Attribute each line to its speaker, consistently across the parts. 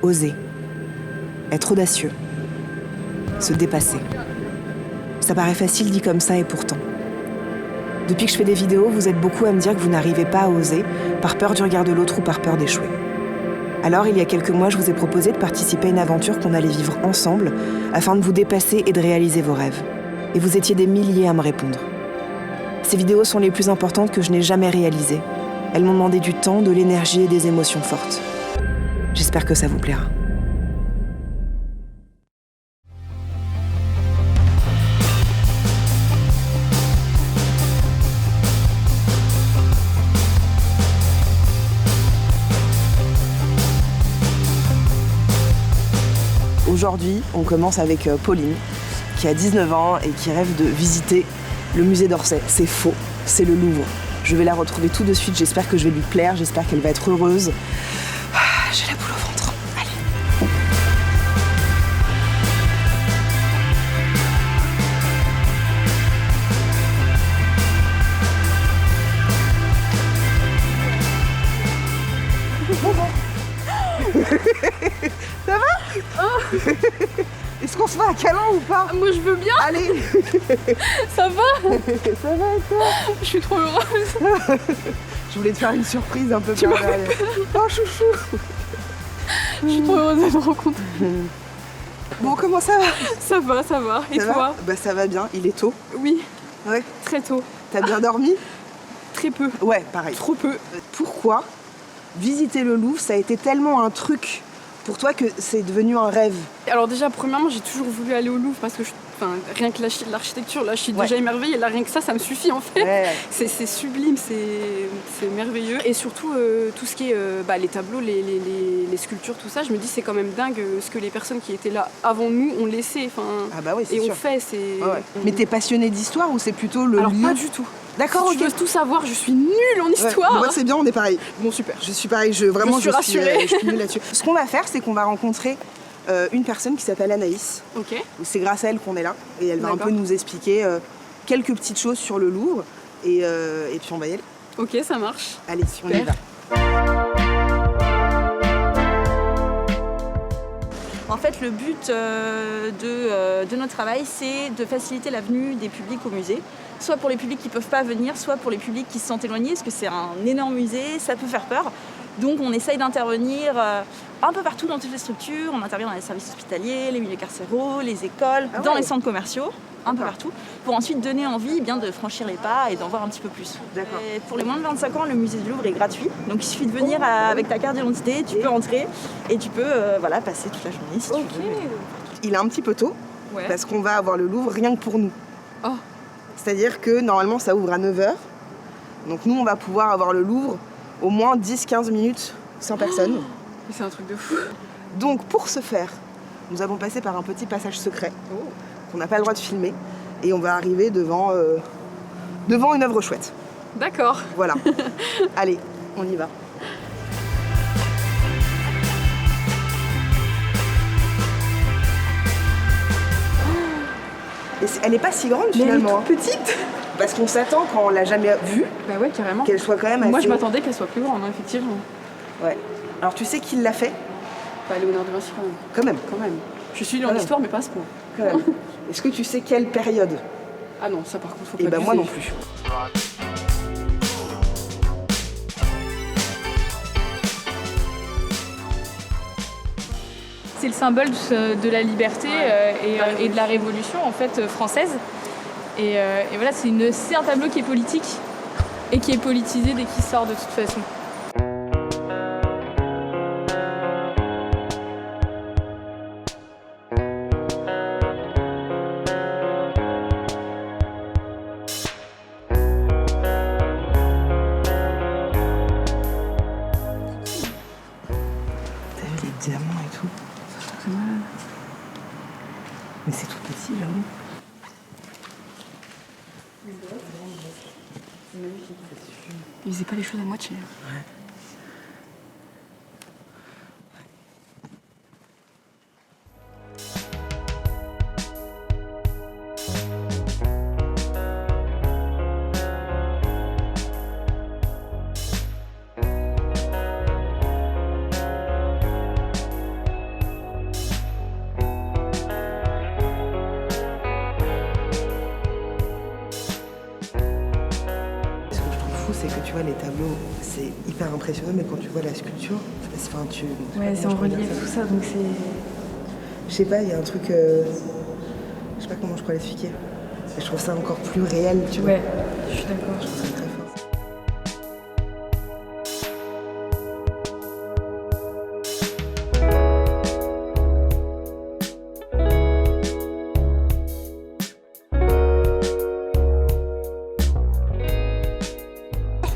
Speaker 1: oser, être audacieux, se dépasser. Ça paraît facile dit comme ça et pourtant. Depuis que je fais des vidéos, vous êtes beaucoup à me dire que vous n'arrivez pas à oser, par peur du regard de l'autre ou par peur d'échouer. Alors, il y a quelques mois, je vous ai proposé de participer à une aventure qu'on allait vivre ensemble, afin de vous dépasser et de réaliser vos rêves. Et vous étiez des milliers à me répondre. Ces vidéos sont les plus importantes que je n'ai jamais réalisées. Elles m'ont demandé du temps, de l'énergie et des émotions fortes. J'espère que ça vous plaira. Aujourd'hui, on commence avec Pauline, qui a 19 ans et qui rêve de visiter le musée d'Orsay. C'est faux, c'est le Louvre. Je vais la retrouver tout de suite, j'espère que je vais lui plaire, j'espère qu'elle va être heureuse. J'ai la boule au ventre. Allez. Ça va? Oh. Est-ce qu'on se fait un câlin ou pas?
Speaker 2: Moi je veux bien.
Speaker 1: Allez.
Speaker 2: Ça va?
Speaker 1: Ça va et toi?
Speaker 2: Je suis trop heureuse.
Speaker 1: Je voulais te faire une surprise un peu pervers. Oh chouchou.
Speaker 2: Je suis trop heureuse de te rencontrer.
Speaker 1: Bon, comment ça va?
Speaker 2: Ça va, ça va. Et
Speaker 1: ça
Speaker 2: toi?
Speaker 1: Va bah ça va bien, il est tôt.
Speaker 2: Oui.
Speaker 1: Ouais.
Speaker 2: Très tôt.
Speaker 1: T'as bien dormi?
Speaker 2: Très peu.
Speaker 1: Ouais, pareil.
Speaker 2: Trop peu.
Speaker 1: Pourquoi visiter le Louvre, ça a été tellement un truc pour toi que c'est devenu un rêve?
Speaker 2: Alors déjà, premièrement, j'ai toujours voulu aller au Louvre parce que rien que l'architecture, là, je suis déjà émerveillée. Là, rien que ça me suffit en fait. Ouais. C'est sublime, c'est merveilleux. Et surtout, tout ce qui est les tableaux, les sculptures, tout ça, je me dis c'est quand même dingue ce que les personnes qui étaient là avant nous ont laissé.
Speaker 1: Ah bah oui, c'est sûr.
Speaker 2: Et on fait,
Speaker 1: Ouais. Mais t'es passionnée d'histoire ou c'est plutôt le
Speaker 2: Alors
Speaker 1: lieu?
Speaker 2: pas du tout.
Speaker 1: D'accord,
Speaker 2: si tu veux tout savoir, je suis nulle en histoire.
Speaker 1: Ouais, moi c'est bien, on est pareil.
Speaker 2: Bon super.
Speaker 1: Je suis pareil, je suis
Speaker 2: rassurée.
Speaker 1: Je suis nulle là-dessus. Ce qu'on va faire, c'est qu'on va rencontrer une personne qui s'appelle Anaïs.
Speaker 2: Ok.
Speaker 1: C'est grâce à elle qu'on est là et elle va un peu nous expliquer quelques petites choses sur le Louvre et puis on va y aller.
Speaker 2: Ok, ça marche.
Speaker 1: Allez, si on y va.
Speaker 3: En fait, le but de notre travail, c'est de faciliter la venue des publics au musée, soit pour les publics qui ne peuvent pas venir, soit pour les publics qui se sentent éloignés, parce que c'est un énorme musée, ça peut faire peur. Donc on essaye d'intervenir un peu partout dans toutes les structures, on intervient dans les services hospitaliers, les milieux carcéraux, les écoles, dans les centres commerciaux, un peu partout, pour ensuite donner envie de franchir les pas et d'en voir un petit peu plus.
Speaker 1: D'accord.
Speaker 3: Et pour les moins de 25 ans, le musée du Louvre est gratuit, donc il suffit de venir avec ta carte d'identité, tu peux entrer et tu peux passer toute la journée si tu veux.
Speaker 1: Il est un petit peu tôt, parce qu'on va avoir le Louvre rien que pour nous.
Speaker 2: Oh.
Speaker 1: C'est-à-dire que normalement ça ouvre à 9h, donc nous on va pouvoir avoir le Louvre au moins 10-15 minutes sans personne.
Speaker 2: C'est un truc de fou.
Speaker 1: Donc pour ce faire, nous avons passé par un petit passage secret qu'on n'a pas le droit de filmer et on va arriver devant une œuvre chouette.
Speaker 2: D'accord.
Speaker 1: Voilà. Allez, on y va. Et elle n'est pas si grande finalement.
Speaker 2: Elle est toute petite.
Speaker 1: Parce qu'on s'attend quand on l'a jamais vue.
Speaker 2: Bah ouais, carrément.
Speaker 1: Qu'elle soit quand même assez...
Speaker 2: Moi je m'attendais qu'elle soit plus grande, hein, effectivement.
Speaker 1: Ouais. Alors tu sais qui l'a fait?
Speaker 2: Bah Léonard de Vinci quand même.
Speaker 1: Quand même.
Speaker 2: Je suis nulle en histoire mais pas à ce point.
Speaker 1: Quand même. Est-ce que tu sais quelle période?
Speaker 2: Ah non, ça par contre faut pas.
Speaker 1: Et bah moi non plus.
Speaker 2: C'est le symbole de la liberté et de la révolution en fait française. Et voilà, c'est un tableau qui est politique et qui est politisé dès qu'il sort de toute façon.
Speaker 1: T'as vu les diamants et tout? Ça fait mal. Mais c'est tout petit, j'avoue.
Speaker 2: Ils faisaient pas les choses à moitié.
Speaker 1: Ouais. T'as vu les diamants et tout? les tableaux, c'est hyper impressionnant, mais quand tu vois la sculpture, enfin,
Speaker 2: Ouais, c'est en relief tout ça, donc c'est...
Speaker 1: Je sais pas, il y a un truc... je sais pas comment je pourrais l'expliquer. Mais je trouve ça encore plus réel, tu vois.
Speaker 2: Ouais, je suis d'accord.
Speaker 1: Je trouve ça très fort.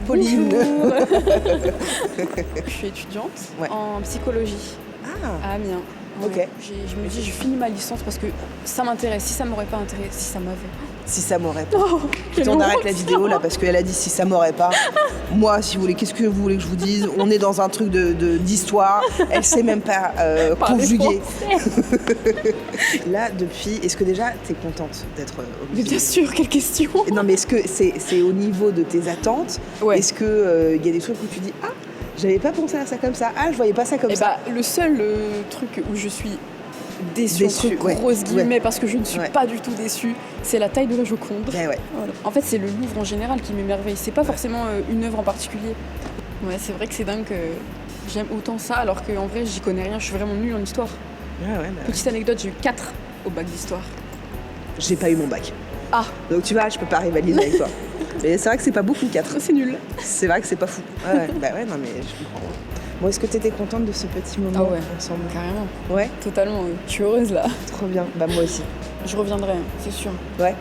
Speaker 1: Pauline.
Speaker 2: Je suis étudiante en psychologie
Speaker 1: Ah,
Speaker 2: à Amiens.
Speaker 1: ok.
Speaker 2: Je me dis, je finis ma licence parce que ça m'intéresse. Si ça m'aurait pas intéressé, si ça m'avait...
Speaker 1: si ça m'aurait pas.
Speaker 2: Oh,
Speaker 1: On arrête la vidéo là parce qu'elle a dit si ça m'aurait pas. Moi, si vous voulez, qu'est-ce que vous voulez que je vous dise? On est dans un truc d'histoire. Elle sait même pas conjuguer. Là, depuis, est-ce que déjà t'es contente d'être au musée?
Speaker 2: Mais bien sûr, quelle question.
Speaker 1: Non, mais est-ce que c'est au niveau de tes attentes?
Speaker 2: Ouais.
Speaker 1: Est-ce que y a des trucs où tu dis ah, j'avais pas pensé à ça comme ça, ah, je voyais pas ça comme ça?
Speaker 2: Le seul truc où je suis déçue entre
Speaker 1: ouais,
Speaker 2: grosses guillemets,
Speaker 1: ouais.
Speaker 2: parce que je ne suis pas du tout déçue, c'est la taille de la Joconde.
Speaker 1: Ouais, ouais.
Speaker 2: Voilà. En fait, c'est le Louvre en général qui m'émerveille. C'est pas forcément une œuvre en particulier. Ouais, c'est vrai que c'est dingue que j'aime autant ça, alors qu'en vrai, j'y connais rien. Je suis vraiment nulle en histoire.
Speaker 1: Ouais, ouais, bah,
Speaker 2: Petite anecdote, j'ai eu 4 au bac d'histoire.
Speaker 1: j'ai pas eu mon bac.
Speaker 2: Ah,
Speaker 1: Donc tu vois, je peux pas rivaliser avec toi. Mais c'est vrai que c'est pas beaucoup 4.
Speaker 2: c'est nul.
Speaker 1: C'est vrai que c'est pas fou. Ouais, bah ouais, non mais je comprends. Bon, est-ce que t'étais contente de ce petit moment ensemble?
Speaker 2: Carrément.
Speaker 1: Ouais,
Speaker 2: Totalement. Je suis heureuse là.
Speaker 1: trop bien. Bah moi aussi.
Speaker 2: Je reviendrai, c'est sûr.
Speaker 1: Ouais.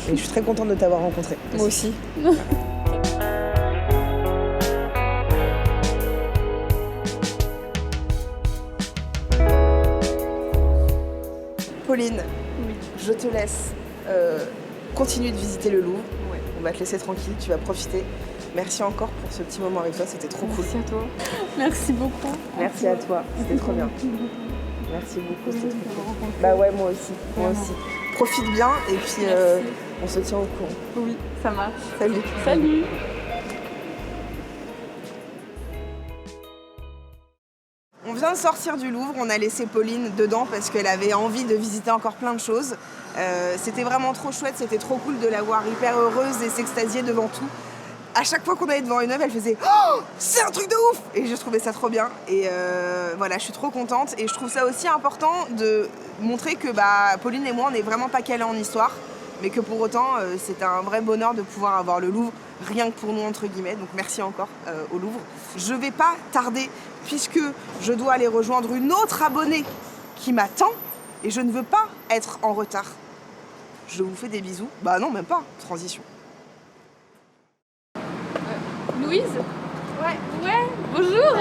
Speaker 1: Et je suis très contente de t'avoir rencontré.
Speaker 2: Moi aussi.
Speaker 1: Pauline,
Speaker 2: Oui.
Speaker 1: je te laisse continuer de visiter le Louvre. Ouais. On va te laisser tranquille, tu vas profiter. Merci encore pour ce petit moment avec toi, c'était trop cool.
Speaker 2: Merci à toi. Merci beaucoup.
Speaker 1: Merci à toi, c'était trop bien. Merci beaucoup, c'était trop cool. Bah ouais, moi aussi, moi aussi. Profite bien et puis on se tient au courant.
Speaker 2: Oui, ça marche.
Speaker 1: Salut.
Speaker 2: Salut.
Speaker 1: On vient de sortir du Louvre, on a laissé Pauline dedans parce qu'elle avait envie de visiter encore plein de choses. C'était vraiment trop chouette, c'était trop cool de la voir hyper heureuse et s'extasier devant tout. À chaque fois qu'on allait devant une œuvre, elle faisait « Oh, c'est un truc de ouf !» Et je trouvais ça trop bien. Et voilà, je suis trop contente. Et je trouve ça aussi important de montrer que Pauline et moi, on n'est vraiment pas calés en histoire. Mais que pour autant, c'est un vrai bonheur de pouvoir avoir le Louvre, rien que pour nous, entre guillemets. Donc merci encore au Louvre. Je vais pas tarder, puisque je dois aller rejoindre une autre abonnée qui m'attend. Et je ne veux pas être en retard. Je vous fais des bisous. Bah non, même pas. Transition.
Speaker 2: Louise? Ouais, bonjour.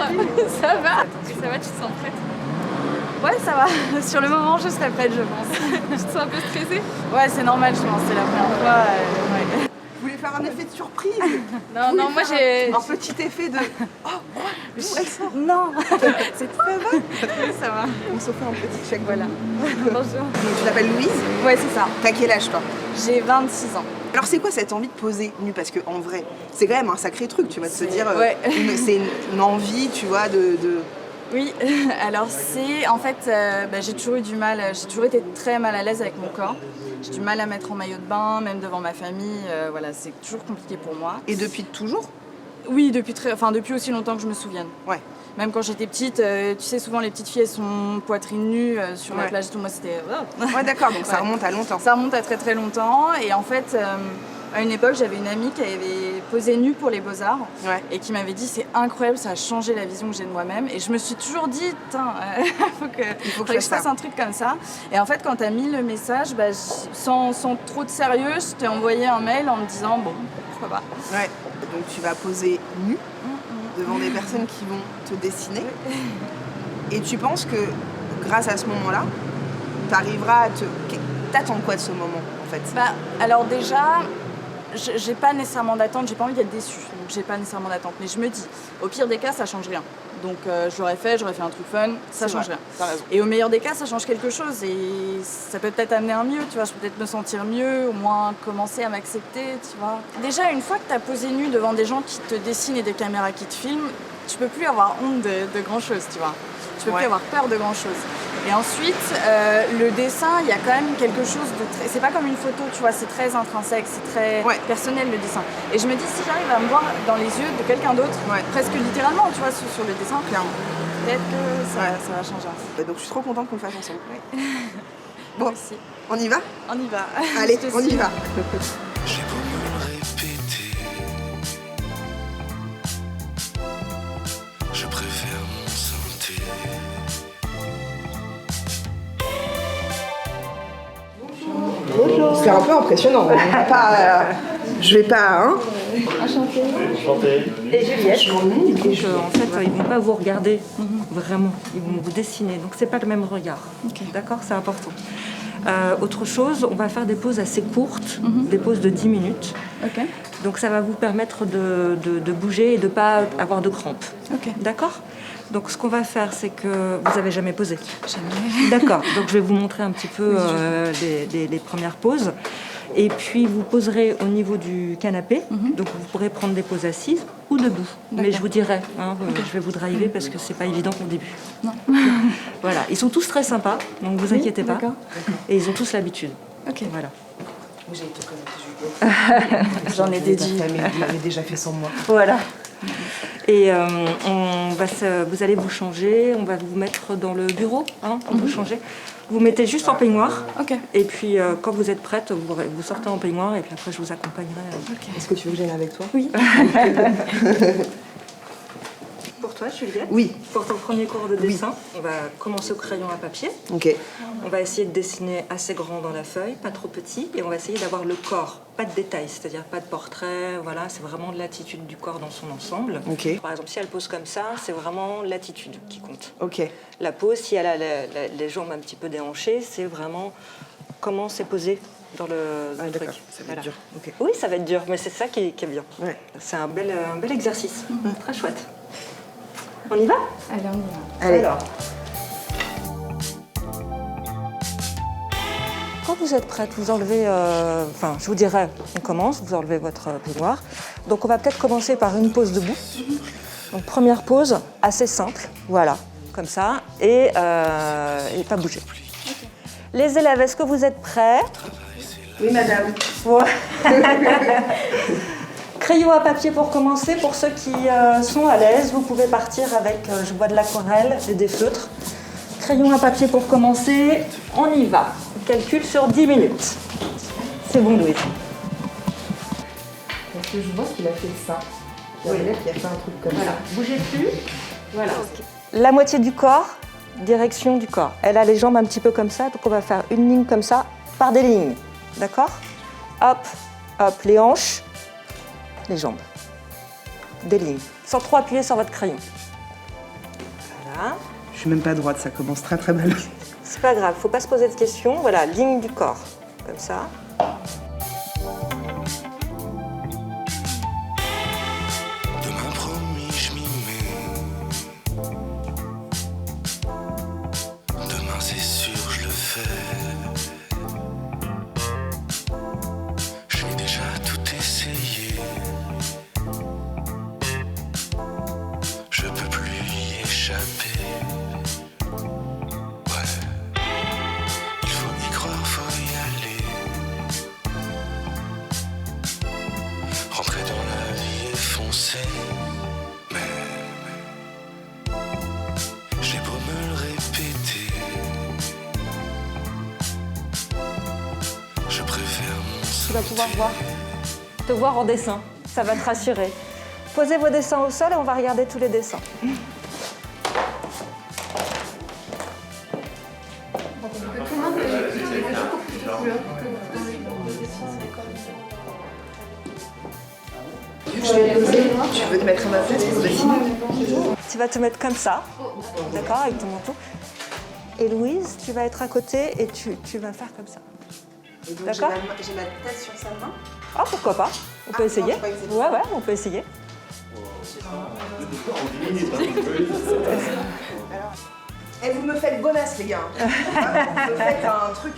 Speaker 2: Ça va? Ça va, tu te sens prête?
Speaker 3: Ouais, ça va. Sur le moment, je serai prête, je pense.
Speaker 2: Tu te sens un peu stressée?
Speaker 3: Ouais, c'est normal, je pense. C'est la première fois. Ouais.
Speaker 1: Vous voulez faire un effet de surprise?
Speaker 3: Non, moi j'ai...
Speaker 1: Un petit effet de... Oh, quoi? D'où elle sort?
Speaker 3: Non.
Speaker 1: C'est ça va?
Speaker 3: Ça va.
Speaker 1: On se fait un petit check,
Speaker 3: Voilà. Bonjour.
Speaker 1: Donc, tu t'appelles Louise?
Speaker 3: Ouais, c'est ça.
Speaker 1: T'as quel âge, toi?
Speaker 3: J'ai 26 ans.
Speaker 1: Alors, c'est quoi cette envie de poser nue? Parce qu'en vrai, c'est quand même un sacré truc, tu vas te dire...
Speaker 3: Ouais.
Speaker 1: C'est une envie, tu vois, de...
Speaker 3: Oui, alors c'est... En fait, j'ai toujours eu du mal, j'ai toujours été très mal à l'aise avec mon corps. J'ai du mal à mettre en maillot de bain, même devant ma famille. Voilà, c'est toujours compliqué pour moi.
Speaker 1: Et depuis toujours?
Speaker 3: Oui, depuis aussi longtemps que je me souvienne.
Speaker 1: Ouais.
Speaker 3: Même quand j'étais petite, tu sais, souvent les petites filles, elles sont poitrine nue sur la plage et tout. Moi, c'était...
Speaker 1: Ouais, d'accord, donc ça remonte à longtemps.
Speaker 3: Ça remonte à très très longtemps. Et en fait, à une époque, j'avais une amie qui avait posé nue pour les Beaux-Arts et qui m'avait dit c'est incroyable, ça a changé la vision que j'ai de moi-même. Et je me suis toujours dit, putain, il faut que je fasse un truc comme ça. Et en fait, quand tu as mis le message, sans trop de sérieux, je t'ai envoyé un mail en me disant bon, pourquoi pas.
Speaker 1: Ouais, donc tu vas poser nue devant des personnes qui vont te dessiner. Et tu penses que grâce à ce moment-là, tu arriveras à te... T'attends quoi de ce moment, en fait?
Speaker 3: Alors déjà... J'ai pas nécessairement d'attente, j'ai pas envie d'être déçue, donc j'ai pas nécessairement d'attente. Mais je me dis, au pire des cas, ça change rien. Donc j'aurais fait un truc fun, ça change rien.
Speaker 1: T'as raison.
Speaker 3: Et au meilleur des cas, ça change quelque chose et ça peut peut-être amener un mieux, tu vois. Je peux peut-être me sentir mieux, au moins commencer à m'accepter, tu vois. Déjà, une fois que t'as posé nu devant des gens qui te dessinent et des caméras qui te filment, tu peux plus avoir honte de grand chose, tu vois. Tu peux plus avoir peur de grand chose. Et ensuite, le dessin, il y a quand même quelque chose de très... C'est pas comme une photo, tu vois, c'est très intrinsèque, c'est très personnel le dessin. Et je me dis, si j'arrive à me voir dans les yeux de quelqu'un d'autre, presque littéralement, tu vois, sur le dessin, clairement, peut-être que ça va changer.
Speaker 1: Donc je suis trop contente qu'on le fasse ensemble.
Speaker 3: Bon, merci.
Speaker 1: On y va?
Speaker 3: On y va.
Speaker 1: Allez, on y va.
Speaker 4: J'ai beau me le répéter, je préfère mon santé.
Speaker 1: C'est un peu impressionnant. Je vais pas, hein.
Speaker 3: Enchantée.
Speaker 5: Et Juliette. Donc, en fait, ils vont pas vous regarder vraiment, ils vont vous dessiner. Donc, c'est pas le même regard. D'accord, c'est important. Autre chose, on va faire des pauses assez courtes, des pauses de 10 minutes. Donc, ça va vous permettre de bouger et de pas avoir de crampes. D'accord ? Donc, ce qu'on va faire, c'est que vous avez jamais posé.
Speaker 3: Jamais.
Speaker 5: D'accord. Donc, je vais vous montrer un petit peu les premières poses. Et puis, vous poserez au niveau du canapé. Donc, vous pourrez prendre des poses assises ou debout. Mais je vous dirai, je vais vous driver parce que c'est pas évident au début.
Speaker 3: Non.
Speaker 5: Voilà. Ils sont tous très sympas, donc vous inquiétez pas. Et ils ont tous l'habitude. Voilà.
Speaker 1: J'ai été présentée Juliette.
Speaker 3: J'en ai dédié.
Speaker 1: Vous l'avez déjà fait sans moi.
Speaker 5: Voilà. Et vous allez vous changer, on va vous mettre dans le bureau, pour vous changer. Vous mettez juste en peignoir. Et puis quand vous êtes prête, vous sortez en peignoir et puis après je vous accompagnerai.
Speaker 1: Est-ce que tu veux que j'aille avec toi?
Speaker 5: Oui. Pour toi, Juliette?
Speaker 1: Oui.
Speaker 5: Pour ton premier cours de dessin, on va commencer au crayon à papier.
Speaker 1: Ok.
Speaker 5: On va essayer de dessiner assez grand dans la feuille, pas trop petit, et on va essayer d'avoir le corps, pas de détails, c'est-à-dire pas de portrait, voilà, c'est vraiment l'attitude du corps dans son ensemble.
Speaker 1: Ok.
Speaker 5: Par exemple, si elle pose comme ça, c'est vraiment l'attitude qui compte.
Speaker 1: Ok.
Speaker 5: La pose, si elle a les jambes un petit peu déhanchées, c'est vraiment comment c'est posé dans le truc.
Speaker 1: Ça va être dur. Okay.
Speaker 5: Oui, ça va être dur, mais c'est ça qui est bien.
Speaker 1: Ouais.
Speaker 5: C'est un bel exercice, très chouette. On y va?
Speaker 3: Allez, on y va.
Speaker 1: Allez.
Speaker 5: Alors. Quand vous êtes prête, vous enlevez, je vous dirai, on commence, vous enlevez votre peignoir. Donc on va peut-être commencer par une pose debout. Donc première pose, assez simple, voilà, comme ça, et pas bouger. Les élèves, est-ce que vous êtes prêts?
Speaker 1: Oui, madame.
Speaker 5: Ouais. Crayon à papier pour commencer, pour ceux qui sont à l'aise, vous pouvez partir avec, je vois de l'aquarelle et des feutres. Crayon à papier pour commencer, on y va. On calcule sur 10 minutes. C'est bon, Louise.
Speaker 1: Parce que je vois qu'il a fait ça. Il y a qui a fait un truc comme ça.
Speaker 5: Bougez plus. Voilà. La moitié du corps, direction du corps. Elle a les jambes un petit peu comme ça, donc on va faire une ligne comme ça, par des lignes. D'accord? Hop, hop, les hanches. Les jambes. Des lignes. Sans trop appuyer sur votre crayon. Voilà.
Speaker 1: Je suis même pas droite, ça commence très très mal.
Speaker 5: C'est pas grave, faut pas se poser de questions. Voilà, ligne du corps. Comme ça.
Speaker 4: Demain promis, je m'y mets. Demain, c'est sûr, je le fais. J'ai déjà tout essayé. Je peux plus y échapper. Ouais. Il faut y croire, faut y aller. Rentrer dans la vie et foncer. Mais j'ai beau me le répéter, je préfère mon
Speaker 5: Tu vas pouvoir te voir en dessin. Ça va te rassurer. Posez vos dessins au sol et on va regarder tous les dessins.
Speaker 1: Tu veux te mettre à ma place pour dessiner?
Speaker 5: Tu vas te mettre comme ça, d'accord, avec ton manteau. Et Louise, tu vas être à côté et tu vas faire comme ça. D'accord?
Speaker 1: J'ai ma tête sur sa main.
Speaker 5: Ah, pourquoi pas? On peut essayer.
Speaker 1: non, je croyais que c'était
Speaker 5: Ouais, on peut essayer.
Speaker 1: Et vous me faites bonasse, les gars. Vous me faites un truc.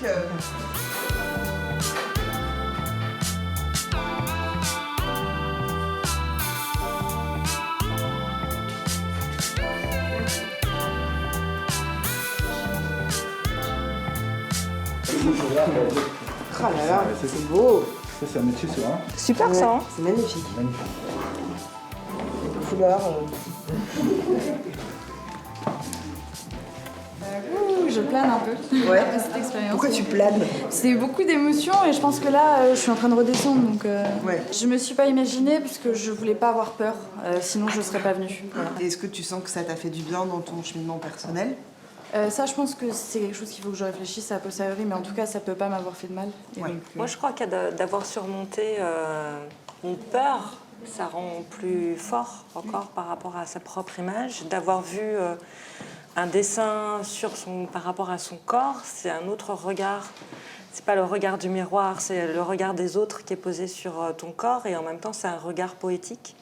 Speaker 1: Oh là là, c'est beau.
Speaker 6: Ça, c'est un métier sur un.
Speaker 5: Super
Speaker 1: Ouais,
Speaker 5: ça, hein.
Speaker 1: c'est magnifique.
Speaker 6: Magnifique.
Speaker 1: Les couleurs.
Speaker 7: Je plane un peu
Speaker 1: Ouais.
Speaker 7: après cette expérience.
Speaker 1: Pourquoi tu planes?
Speaker 7: C'est beaucoup d'émotions et je pense que là, je suis en train de redescendre. Donc,
Speaker 1: Ouais.
Speaker 7: je me suis pas imaginée parce que je voulais pas avoir peur, sinon je serais pas venue. Voilà.
Speaker 1: Et est-ce que tu sens que ça t'a fait du bien dans ton cheminement personnel?
Speaker 7: Ça, je pense que c'est quelque chose qu'il faut que je réfléchisse à posteriori, mais en tout cas, ça peut pas m'avoir fait de mal. Et
Speaker 1: Ouais.
Speaker 7: donc,
Speaker 5: Moi, je crois d'avoir surmonté une peur, ça rend plus fort encore par rapport à sa propre image. D'avoir vu un dessin par rapport à son corps, c'est un autre regard. C'est pas le regard du miroir, c'est le regard des autres qui est posé sur ton corps, et en même temps, c'est un regard poétique.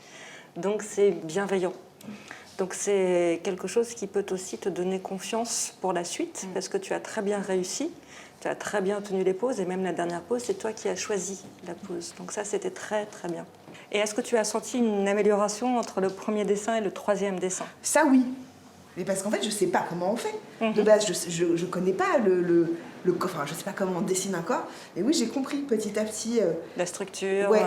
Speaker 5: Donc, c'est bienveillant. Donc c'est quelque chose qui peut aussi te donner confiance pour la suite, parce que tu as très bien réussi, tu as très bien tenu les poses, et même la dernière pose, c'est toi qui as choisi la pose. Donc ça, c'était très très bien. Et est-ce que tu as senti une amélioration entre le premier dessin et le troisième dessin?
Speaker 1: Ça oui. Mais parce qu'en fait, je sais pas comment on fait. De base, je connais pas le corps, enfin, je sais pas comment on dessine un corps. Mais oui, j'ai compris petit à petit.
Speaker 5: La structure.
Speaker 1: Ouais.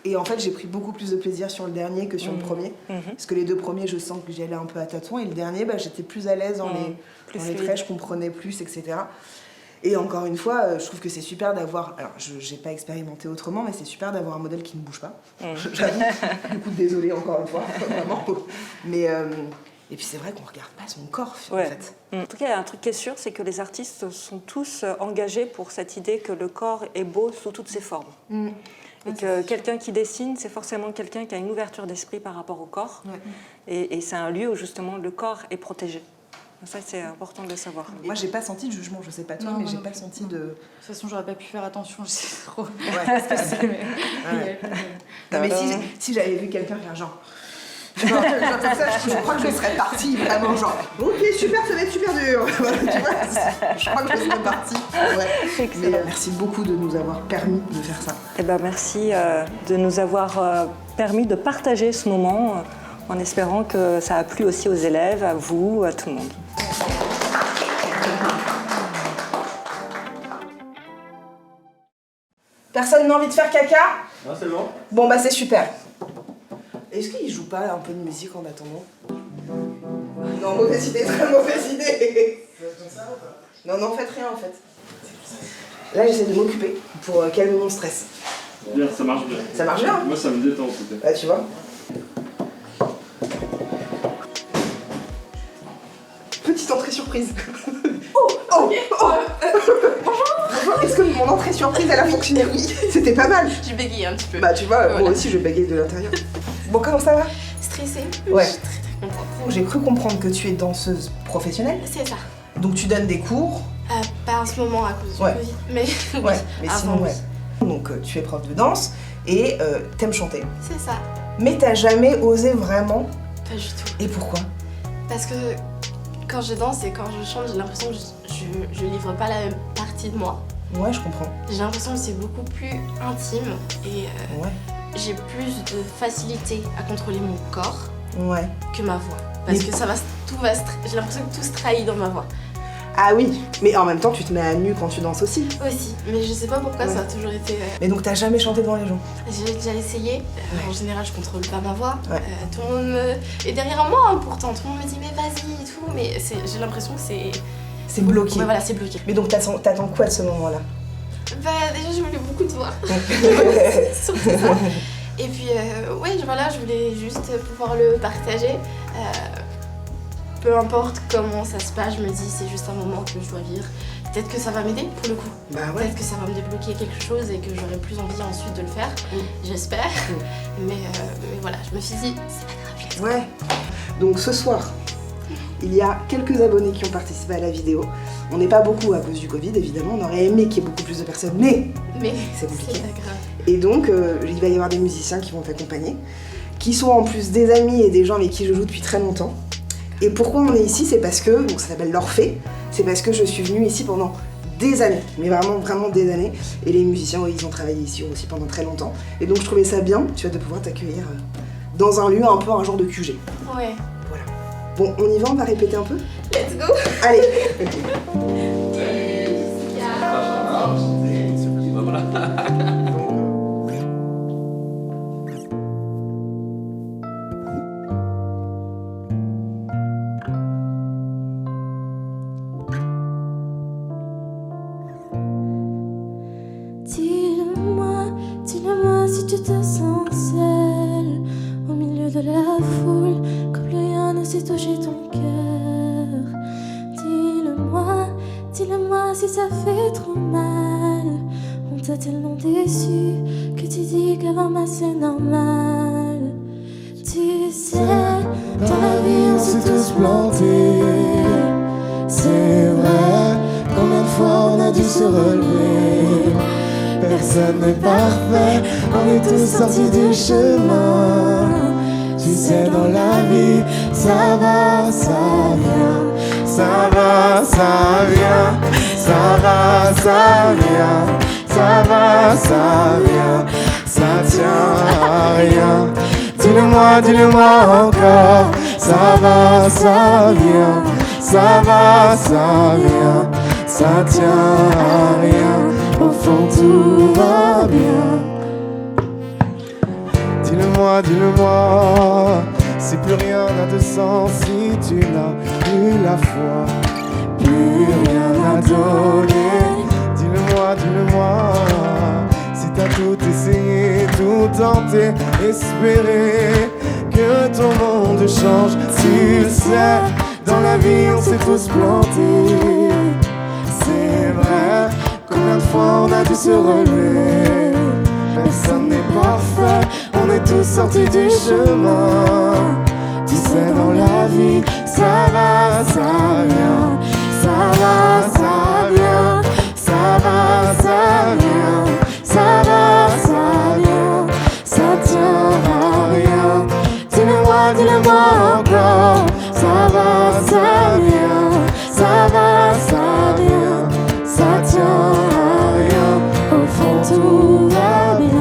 Speaker 1: Et en fait, j'ai pris beaucoup plus de plaisir sur le dernier que sur le premier. Parce que les deux premiers, je sens que j'y allais un peu à tâtons. Et le dernier, j'étais plus à l'aise dans les traits, je comprenais plus, etc. Et encore une fois, je trouve que c'est super d'avoir... Alors, je n'ai pas expérimenté autrement, mais c'est super d'avoir un modèle qui ne bouge pas. J'avoue. Du coup, désolée encore une fois, vraiment. Mais... Et puis c'est vrai qu'on ne regarde pas son corps, en fait.
Speaker 5: En tout cas, il y a un truc qui est sûr, c'est que les artistes sont tous engagés pour cette idée que le corps est beau sous toutes ses formes. Et que quelqu'un qui dessine, c'est forcément quelqu'un qui a une ouverture d'esprit par rapport au corps. Et c'est un lieu où justement le corps est protégé. Ça, c'est important de le savoir.
Speaker 1: Moi, j'ai pas senti de jugement, je sais pas toi, mais j'ai pas senti de...
Speaker 7: De toute façon, j'aurais pas pu faire attention, je sais trop.
Speaker 1: Ouais.
Speaker 7: Ce que c'est, mais...
Speaker 1: Non, mais si j'avais vu quelqu'un faire genre... Genre comme ça, je crois que je serais partie vraiment genre ok super, ça va être super dur. Tu vois, je crois que je serais partie. Ouais. Mais merci beaucoup de nous avoir permis de faire ça.
Speaker 5: Eh ben, merci de nous avoir permis de partager ce moment en espérant que ça a plu aussi aux élèves, à vous, à tout le monde.
Speaker 1: Personne n'a envie de faire caca?
Speaker 6: Non, c'est bon.
Speaker 1: Bon bah c'est super. Est-ce qu'il joue pas un peu de musique en attendant? Non, mauvaise idée, très mauvaise idée. Non, faites rien en fait. Là, j'essaie de m'occuper pour calmer mon stress.
Speaker 8: Bien, ça marche bien.
Speaker 1: Ça marche bien?
Speaker 8: Moi, ça me détend en tout cas.
Speaker 1: Bah, tu vois. Petite entrée surprise. Bonjour. Est-ce que mon entrée surprise, elle a fonctionné? Oui, c'était pas mal.
Speaker 9: J'ai bégayé un petit peu.
Speaker 1: Bah, tu vois, moi aussi, je bégaye de l'intérieur. Bon, comment ça va?
Speaker 9: Stressée.
Speaker 1: Ouais.
Speaker 9: Je suis très contente.
Speaker 1: J'ai cru comprendre que tu es danseuse professionnelle.
Speaker 9: C'est ça.
Speaker 1: Donc tu donnes des cours.
Speaker 9: Pas en ce moment à cause du
Speaker 1: Ouais.
Speaker 9: Covid, mais
Speaker 1: Ouais, mais
Speaker 9: avant,
Speaker 1: sinon, ouais. Donc tu es prof de danse et t'aimes chanter.
Speaker 9: c'est ça.
Speaker 1: Mais t'as jamais osé vraiment.
Speaker 9: Pas du tout.
Speaker 1: Et pourquoi?
Speaker 9: Parce que quand je danse et quand je chante, j'ai l'impression que je livre pas la même partie de moi.
Speaker 1: Ouais, je comprends.
Speaker 9: J'ai l'impression que c'est beaucoup plus intime et
Speaker 1: Ouais.
Speaker 9: j'ai plus de facilité à contrôler mon corps
Speaker 1: Ouais.
Speaker 9: que ma voix. Parce que j'ai l'impression que tout se trahit dans ma voix.
Speaker 1: Ah oui, mais en même temps, tu te mets à nu quand tu danses aussi.
Speaker 9: Aussi, mais je sais pas pourquoi ça a toujours été...
Speaker 1: Mais donc t'as jamais chanté devant les gens?
Speaker 9: J'ai déjà essayé. En général, je contrôle pas ma voix.
Speaker 1: Ouais.
Speaker 9: Tout le monde est derrière moi, hein, pourtant. Tout le monde me dit mais vas-y et tout. Mais j'ai l'impression que c'est...
Speaker 1: C'est bloqué.
Speaker 9: Ouais, voilà, c'est bloqué.
Speaker 1: Mais donc t'attends quoi de ce moment-là?
Speaker 9: Bah déjà, je voulais beaucoup te voir. Surtout ça. Et puis, ouais, voilà, je voulais juste pouvoir le partager. Peu importe comment ça se passe, je me dis c'est juste un moment que je dois vivre. Peut-être que ça va m'aider pour le coup.
Speaker 1: Bah ouais.
Speaker 9: Peut-être que ça va me débloquer quelque chose et que j'aurai plus envie ensuite de le faire. J'espère. Mais voilà, je me suis dit, c'est pas grave, je laisse.
Speaker 1: Ouais. Donc ce soir, il y a quelques abonnés qui ont participé à la vidéo. On n'est pas beaucoup à cause du Covid, évidemment. On aurait aimé qu'il y ait beaucoup plus de personnes, mais c'est compliqué.
Speaker 9: C'est pas grave.
Speaker 1: Et donc, il va y avoir des musiciens qui vont t'accompagner, qui sont en plus des amis et des gens avec qui je joue depuis très longtemps. Et pourquoi on est ici, c'est parce que, donc ça s'appelle l'Orphée, c'est parce que je suis venue ici pendant des années, mais vraiment des années. Et les musiciens, oui, ils ont travaillé ici aussi pendant très longtemps. Et donc je trouvais ça bien, tu vois, de pouvoir t'accueillir dans un lieu un peu un genre de QG.
Speaker 9: Ouais.
Speaker 1: Voilà. Bon, on y va, on va répéter un peu?
Speaker 9: Let's go.
Speaker 1: Allez.
Speaker 10: Dis-le-moi si tu te sens seul au milieu de la foule, comme rien ne sait toucher ton cœur. Dis-le-moi si ça fait trop mal. On t'a tellement déçu que tu dis qu'avant moi c'est normal. Tu sais, dans la vie on s'est tous plantés. C'est vrai, combien de fois on a dû se relever. Personne n'est parfait, on est tous sortis du chemin. Tu sais, dans la vie, ça va, ça vient. Ça va, ça vient. Ça va, ça vient. Ça va, ça vient. Ça tient à rien. Dis-le-moi encore. Ça va, ça vient. Ça va, ça vient. Ça tient à rien. Au fond tout va bien.
Speaker 11: Dis-le-moi, si plus rien n'a de sens, si tu n'as plus la foi, plus rien à donner. Dis-le-moi, si t'as tout essayé, tout tenté, espéré que ton monde change. Tu le sais, dans la vie on s'est tous plantés. C'est vrai, combien de fois on a dû se relever. Personne n'est parfait, on est tous sortis du chemin. Tu sais, dans la vie, ça va, ça vient. Ça va, ça vient. Ça va, ça vient. Ça va, ça vient. Ça tient à rien. Dis-le-moi encore. Ça va, ça vient. Ça va, ça vient. Ça tient à rien. Au fond tout va bien.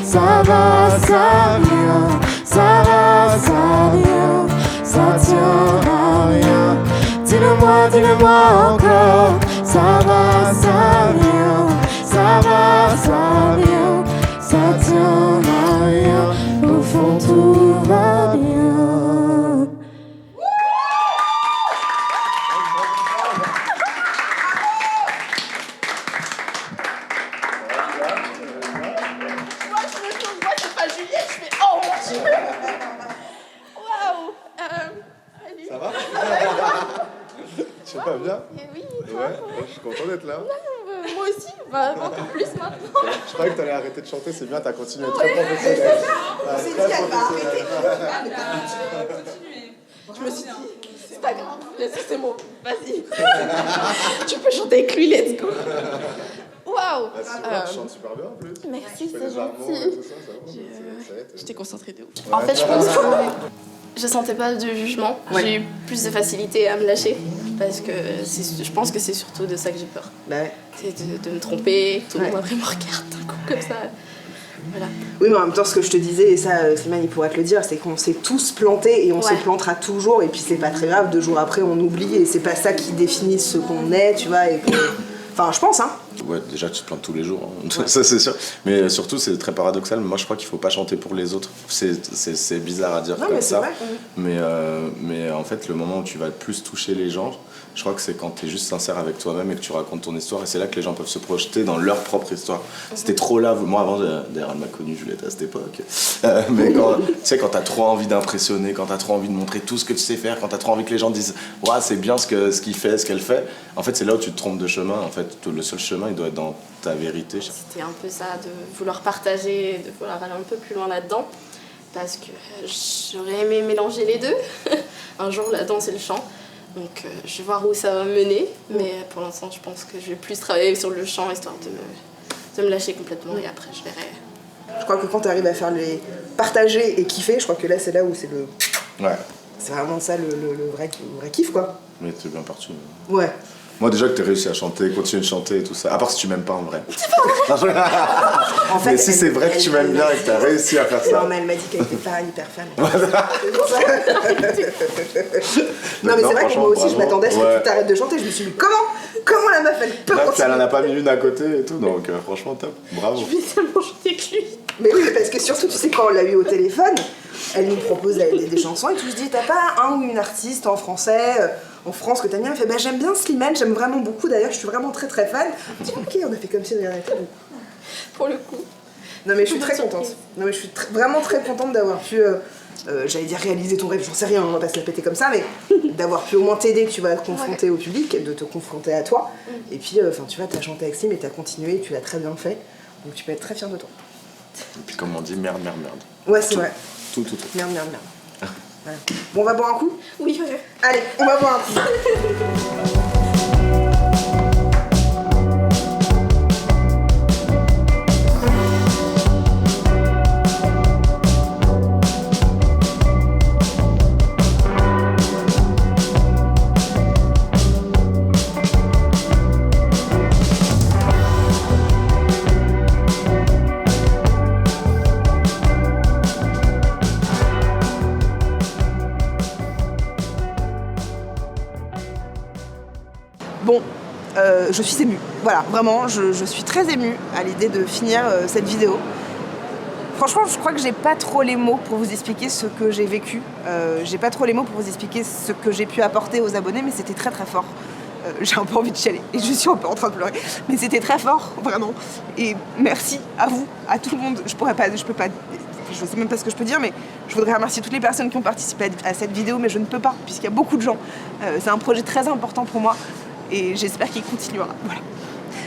Speaker 11: Ça va, ça vient, ça va, ça vient, ça tient à rien. Dis-le-moi encore. Ça va, ça vient, ça va, ça vient, ça tient à rien. Au fond tout va bien. Ça va? Tu vas bien?
Speaker 9: Oui,
Speaker 11: ouais, je suis content d'être là.
Speaker 9: moi aussi, encore plus maintenant.
Speaker 11: Je croyais que t'allais arrêter de chanter, c'est bien, t'as continué très professionnel.
Speaker 1: C'est dit, elle va arrêter.
Speaker 9: Je me suis dit, c'est pas grave, c'est bon, vas-y. Tu peux chanter avec lui, let's go. Waouh!
Speaker 11: Tu chantes super bien en plus.
Speaker 9: Merci, c'est gentil. J'étais concentrée de ouf.
Speaker 11: Ouais,
Speaker 9: En fait, je pense que je sentais pas de jugement.
Speaker 1: Ouais.
Speaker 9: J'ai eu plus de facilité à me lâcher. Parce que je pense que c'est surtout de ça que j'ai peur.
Speaker 1: Bah ouais.
Speaker 9: C'est de me tromper, tout le monde après me regarde d'un coup comme ça. Voilà.
Speaker 1: Oui, mais en même temps, ce que je te disais, et ça, Slimane, il pourra te le dire, c'est qu'on s'est tous plantés et on se plantera toujours. Et puis, c'est pas très grave, 2 jours après, on oublie. Et c'est pas ça qui définit ce qu'on est, tu vois. Et que... Enfin, je pense, hein.
Speaker 12: Ouais, déjà, tu te plantes tous les jours, hein. Ouais. Ça, c'est sûr. Mais surtout, c'est très paradoxal. Moi, je crois qu'il faut pas chanter pour les autres. C'est bizarre à dire
Speaker 1: non,
Speaker 12: comme
Speaker 1: mais
Speaker 12: ça.
Speaker 1: vrai.
Speaker 12: Mais en fait, le moment où tu vas le plus toucher les gens, je crois que c'est quand tu es juste sincère avec toi-même et que tu racontes ton histoire. Et c'est là que les gens peuvent se projeter dans leur propre histoire. C'était trop là. Moi, avant, d'ailleurs, elle m'a connu, Juliette, à cette époque. Mais quand, tu sais, quand tu as trop envie d'impressionner, quand tu as trop envie de montrer tout ce que tu sais faire, quand tu as trop envie que les gens disent « Ouais, c'est bien ce qu'il fait, ce qu'elle fait », en fait, c'est là où tu te trompes de chemin. En fait, le seul chemin, il doit être dans ta vérité.
Speaker 9: C'était un peu ça, de vouloir partager, de vouloir aller un peu plus loin là-dedans. Parce que j'aurais aimé mélanger les deux. Un jour, la danse et le chant. Donc je vais voir où ça va me mener, mais pour l'instant je pense que je vais plus travailler sur le chant histoire de me lâcher complètement et après je verrai.
Speaker 1: Je crois que quand tu arrives à faire les partager et kiffer, je crois que là c'est là où c'est le...
Speaker 12: Ouais.
Speaker 1: c'est vraiment ça le vrai kiff, quoi.
Speaker 12: Mais t'es bien parti.
Speaker 1: Ouais.
Speaker 12: Moi déjà que t'aies réussi à chanter, continuer de chanter et tout ça, à part si tu m'aimes pas en vrai.
Speaker 1: En fait,
Speaker 12: mais si c'est vrai que tu m'aimes bien et que t'as réussi à faire ça.
Speaker 1: Non mais elle m'a dit qu'elle était pas hyper fan. Non mais c'est vrai que moi aussi je m'attendais à ce que tu t'arrêtes de chanter, je me suis dit comment la meuf elle peut continuer.
Speaker 12: Elle en a pas mis une à côté et tout, donc franchement top, bravo.
Speaker 3: Je vais tellement chanter avec lui.
Speaker 1: Mais oui, parce que surtout tu sais quand on l'a eu au téléphone, elle nous propose des chansons et tout, je dis t'as pas un ou une artiste en français en France que t'aimes bien? Elle fait j'aime bien Slimane, j'aime vraiment beaucoup d'ailleurs, je suis vraiment très très fan. Je dis ok, on a fait comme si on avait été.
Speaker 9: Pour le coup.
Speaker 1: Non mais je suis très contente. Non mais je suis vraiment très contente d'avoir pu, j'allais dire réaliser ton rêve, j'en sais rien, on va pas se la péter comme ça, mais d'avoir pu au moins t'aider, tu vas te confronter au public, de te confronter à toi. Et puis, tu vois, t'as chanté avec Slim et t'as continué, tu l'as très bien fait. Donc tu peux être très fière de toi.
Speaker 12: Et puis comme on dit, merde.
Speaker 1: Ouais, c'est vrai.
Speaker 12: Tout.
Speaker 1: Merde. Voilà. Bon, on va boire un coup?
Speaker 9: Oui, ok.
Speaker 1: Allez, on va boire un coup. Bon, je suis émue. Voilà, vraiment, je suis très émue à l'idée de finir cette vidéo. Franchement, je crois que j'ai pas trop les mots pour vous expliquer ce que j'ai vécu. J'ai pas trop les mots pour vous expliquer ce que j'ai pu apporter aux abonnés, mais c'était très très fort. J'ai un peu envie de chialer et je suis un peu en train de pleurer. Mais c'était très fort, vraiment. Et merci à vous, à tout le monde. Je sais même pas ce que je peux dire, mais je voudrais remercier toutes les personnes qui ont participé à cette vidéo, mais je ne peux pas, puisqu'il y a beaucoup de gens. C'est un projet très important pour moi. Et j'espère qu'il continuera. Voilà.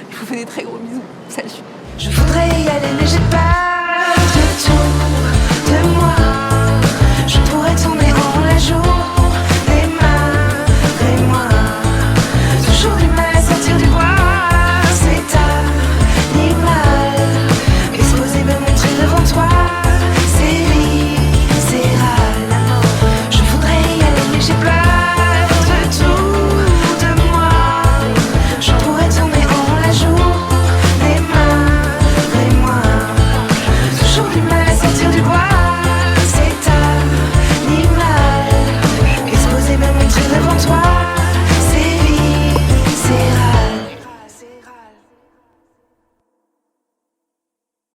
Speaker 1: Je vous fais des très gros bisous. Salut.
Speaker 10: Je voudrais y aller mais j'ai pas